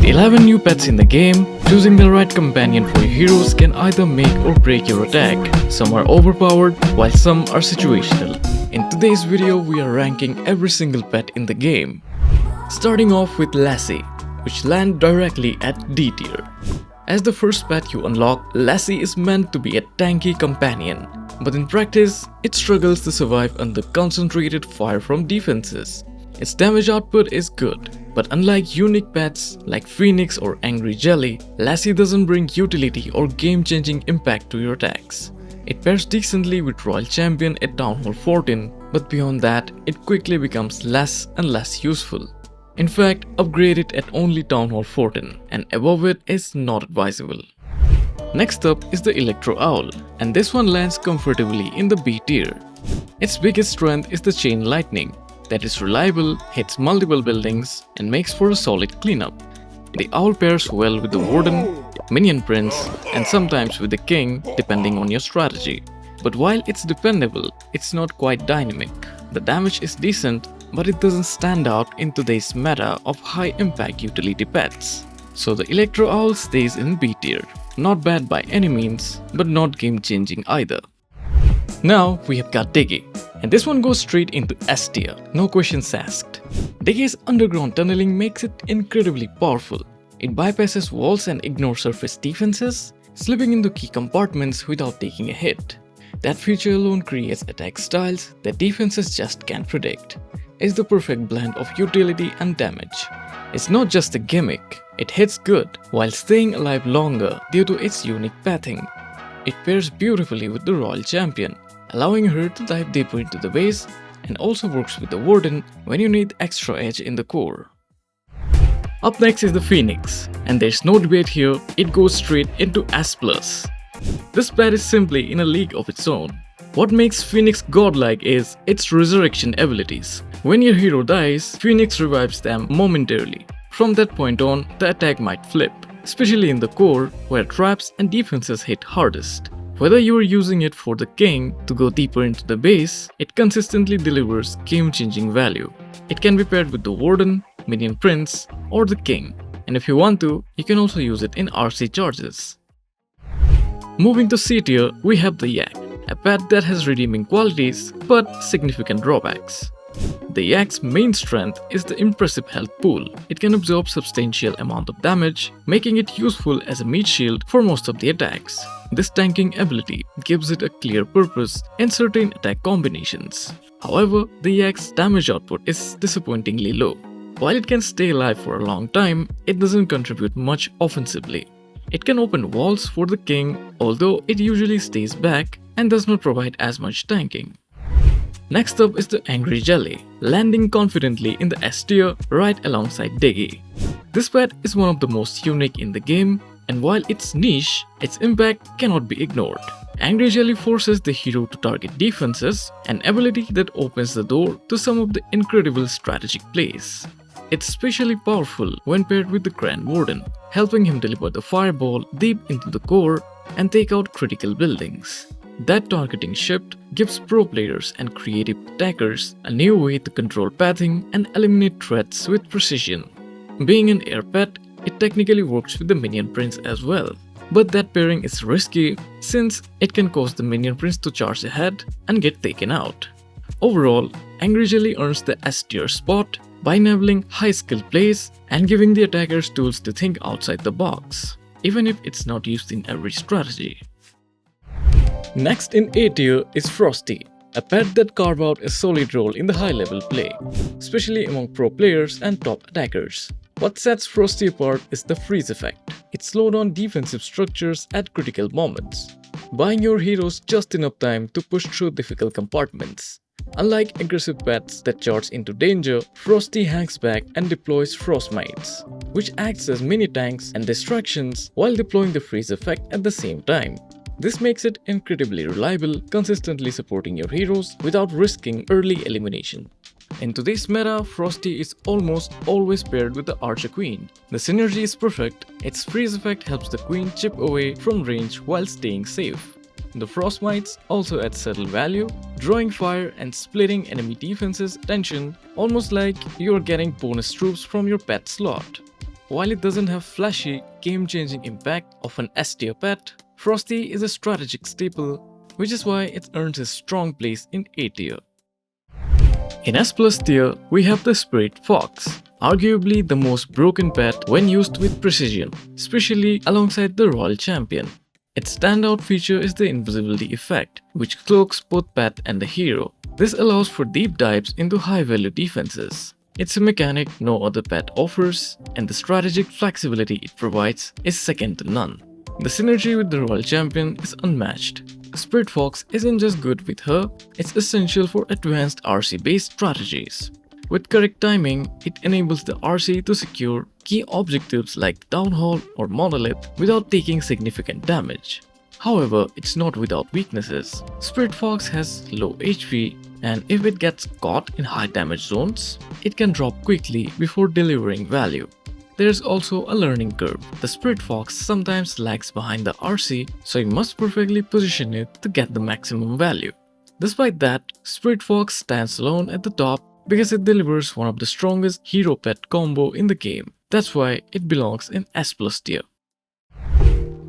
11 new pets in the game, choosing the right companion for your heroes can either make or break your attack. Some are overpowered, while some are situational. In today's video, we are ranking every single pet in the game. Starting off with Lassi, which land directly at D tier. As the first pet you unlock, Lassi is meant to be a tanky companion, but in practice, it struggles to survive under concentrated fire from defenses. Its damage output is good, but unlike unique pets like Phoenix or Angry Jelly, Lassi doesn't bring utility or game-changing impact to your attacks. It pairs decently with Royal Champion at Town Hall 14, but beyond that, it quickly becomes less and less useful. In fact, upgrade it at only Town Hall 14, and above it is not advisable. Next up is the Electro Owl, and this one lands comfortably in the B tier. Its biggest strength is the Chain Lightning, that is reliable, hits multiple buildings, and makes for a solid cleanup. The owl pairs well with the Warden, Minion Prince, and sometimes with the King, depending on your strategy. But while it's dependable, it's not quite dynamic. The damage is decent, but it doesn't stand out in today's meta of high-impact utility pets. So the Electro Owl stays in B tier. Not bad by any means, but not game-changing either. Now we have got Diggy, and this one goes straight into S tier, no questions asked. Diggy's underground tunneling makes it incredibly powerful. It bypasses walls and ignores surface defenses, slipping into key compartments without taking a hit. That feature alone creates attack styles that defenses just can't predict. It's the perfect blend of utility and damage. It's not just a gimmick, it hits good while staying alive longer due to its unique pathing. It pairs beautifully with the Royal Champion, allowing her to dive deeper into the base, and also works with the Warden when you need extra edge in the core. Up next is the Phoenix, and there's no debate here, it goes straight into S+. This pet is simply in a league of its own. What makes Phoenix godlike is its resurrection abilities. When your hero dies, Phoenix revives them momentarily. From that point on, the attack might flip, especially in the core where traps and defenses hit hardest. Whether you are using it for the King to go deeper into the base, it consistently delivers game-changing value. It can be paired with the Warden, Minion Prince, or the King, and if you want to, you can also use it in RC charges. Moving to C tier, we have the Yak, a pet that has redeeming qualities but significant drawbacks. The Yak's main strength is the impressive health pool. It can absorb substantial amount of damage, making it useful as a meat shield for most of the attacks. This tanking ability gives it a clear purpose in certain attack combinations. However, the Yak's damage output is disappointingly low. While it can stay alive for a long time, it doesn't contribute much offensively. It can open walls for the King, although it usually stays back and does not provide as much tanking. Next up is the Angry Jelly, landing confidently in the S tier right alongside Diggy. This pet is one of the most unique in the game, and while it's niche, its impact cannot be ignored. Angry Jelly forces the hero to target defenses, an ability that opens the door to some of the incredible strategic plays. It's especially powerful when paired with the Grand Warden, helping him deliver the fireball deep into the core and take out critical buildings. That targeting shift gives pro players and creative attackers a new way to control pathing and eliminate threats with precision. Being an air pet, it technically works with the Minion Prince as well, but that pairing is risky since it can cause the Minion Prince to charge ahead and get taken out. Overall, Angry Jelly earns the S tier spot by enabling high skill plays and giving the attackers tools to think outside the box, even if it's not used in every strategy. Next in A tier is Frosty, a pet that carves out a solid role in the high-level play, especially among pro players and top attackers. What sets Frosty apart is the freeze effect. It slows down defensive structures at critical moments, buying your heroes just enough time to push through difficult compartments. Unlike aggressive pets that charge into danger, Frosty hangs back and deploys Frostmites, which acts as mini tanks and distractions while deploying the freeze effect at the same time. This makes it incredibly reliable, consistently supporting your heroes without risking early elimination. In today's meta, Frosty is almost always paired with the Archer Queen. The synergy is perfect, its freeze effect helps the Queen chip away from range while staying safe. The Frostmites also add subtle value, drawing fire and splitting enemy defenses tension, almost like you are getting bonus troops from your pet slot. While it doesn't have flashy, game-changing impact of an S tier pet, Frosty is a strategic staple, which is why it earns a strong place in A tier. In S plus tier, we have the Spirit Fox, arguably the most broken pet when used with precision, especially alongside the Royal Champion. Its standout feature is the invisibility effect, which cloaks both pet and the hero. This allows for deep dives into high-value defenses. It's a mechanic no other pet offers, and the strategic flexibility it provides is second to none. The synergy with the Royal Champion is unmatched. Spirit Fox isn't just good with her, it's essential for advanced RC-based strategies. With correct timing, it enables the RC to secure key objectives like Town Hall or Monolith without taking significant damage. However, it's not without weaknesses. Spirit Fox has low HP, and if it gets caught in high damage zones, it can drop quickly before delivering value. There's also a learning curve. The Spirit Fox sometimes lags behind the RC, so you must perfectly position it to get the maximum value. Despite that, Spirit Fox stands alone at the top because it delivers one of the strongest hero pet combo in the game. That's why it belongs in S plus tier.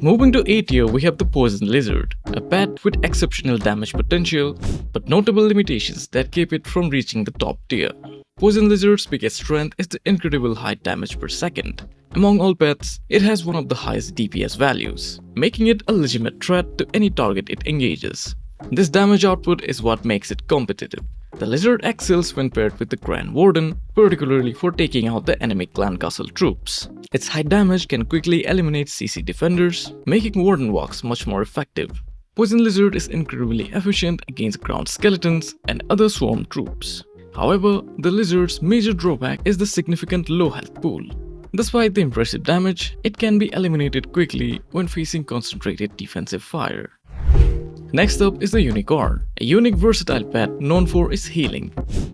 Moving to A tier, we have the Poison Lizard, a pet with exceptional damage potential, but notable limitations that keep it from reaching the top tier. Poison Lizard's biggest strength is the incredible high damage per second. Among all pets, it has one of the highest DPS values, making it a legitimate threat to any target it engages. This damage output is what makes it competitive. The lizard excels when paired with the Grand Warden, particularly for taking out the enemy clan castle troops. Its high damage can quickly eliminate CC defenders, making Warden walks much more effective. Poison Lizard is incredibly efficient against ground skeletons and other swarm troops. However, the lizard's major drawback is the significant low health pool. Despite the impressive damage, it can be eliminated quickly when facing concentrated defensive fire. Next up is the Unicorn, a unique versatile pet known for its healing.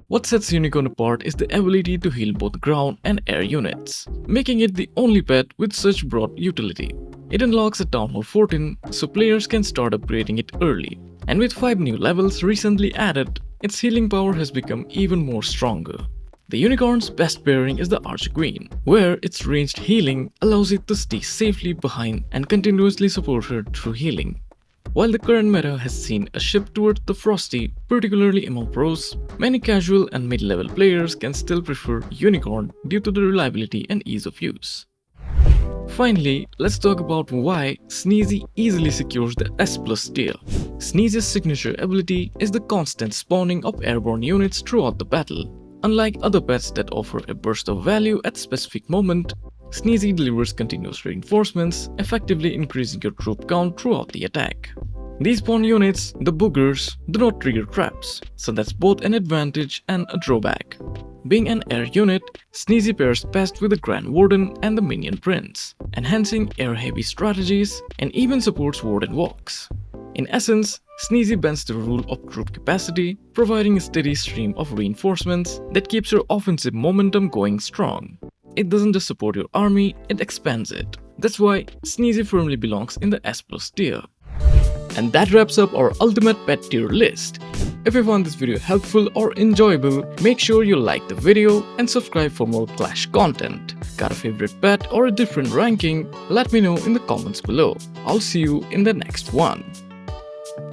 What sets Unicorn apart is the ability to heal both ground and air units, making it the only pet with such broad utility. It unlocks at Town Hall 14, so players can start upgrading it early. And with 5 new levels recently added, its healing power has become even more stronger. The Unicorn's best pairing is the Archqueen, where its ranged healing allows it to stay safely behind and continuously support her through healing. While the current meta has seen a shift towards the Frosty, particularly among pros, many casual and mid-level players can still prefer Unicorn due to the reliability and ease of use. Finally, let's talk about why Sneezy easily secures the S plus tier. Sneezy's signature ability is the constant spawning of airborne units throughout the battle. Unlike other pets that offer a burst of value at specific moment, Sneezy delivers continuous reinforcements, effectively increasing your troop count throughout the attack. These spawn units, the boogers, do not trigger traps, so that's both an advantage and a drawback. Being an air unit, Sneezy pairs best with the Grand Warden and the Minion Prince, enhancing air-heavy strategies and even supports Warden walks. In essence, Sneezy bends the rule of troop capacity, providing a steady stream of reinforcements that keeps your offensive momentum going strong. It doesn't just support your army, it expands it. That's why Sneezy firmly belongs in the S plus tier. And that wraps up our ultimate pet tier list. If you found this video helpful or enjoyable, make sure you like the video and subscribe for more Clash content. Got a favorite pet or a different ranking? Let me know in the comments below. I'll see you in the next one.